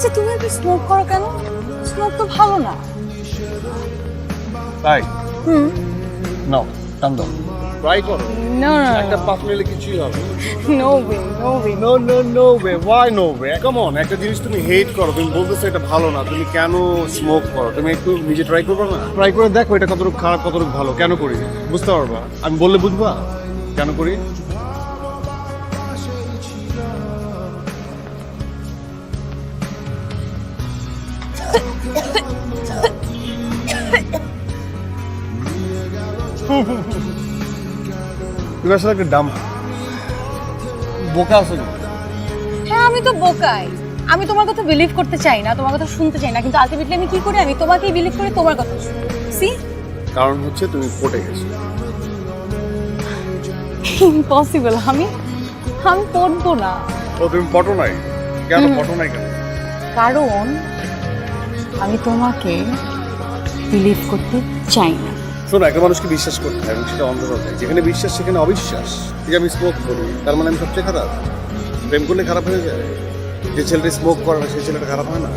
আচ্ছা তুমি এত স্মোক করো কেন? স্মোক তো ভালো না। তাই হুম। নাও টান দাও, ট্রাই করো। No, no, একটা no. পাফ নিলে কিছুই হবে No way, no way. No no no way, why no way? Come on, একটা জিনিস তুমি হেট করো, তুমি বলতেছো এটা ভালো না, তুমি কেন স্মোক করো? তুমি একটু নিজে ট্রাই করবে না? ট্রাই করে দেখো এটা কতটুকু খারাপ কতটুকু ভালো। কেন করি বুঝতে পারবা, আমি বললে বুঝবা কেন করি। তুমি আসলে একটা ডাম বোকা আছো না? হ্যাঁ আমি তো বোকাই। আমি তোমার কথা বিলিভ করতে চাই না, তোমার কথা শুনতে চাই না, কিন্তু আলটিমেটলি আমি কি করি? আমি তোমাকেই বিলিভ করি, তোমার কথা শুনি। সি কারণ হচ্ছে তুমি পটে গেছো। ইম্পসিবল। আমি পড়বো না, ও তুমি পটো নাই কেন? পটো নাই কেন? কারণ আমি তোমাকে বিলিভ করতে চাই না। শোনো, একটা মানুষকে বিশ্বাস করতে হয় এবং সেটা অন্ধভাবে। যেখানে বিশ্বাস সেখানে অবিশ্বাস। ঠিক আমি স্মোক করি তার মানে আমি সবচেয়ে খারাপ? প্রেম করলে খারাপ হয়ে যায়? যে ছেলেটা স্মোক করে না সেই ছেলেটা খারাপ হয় না?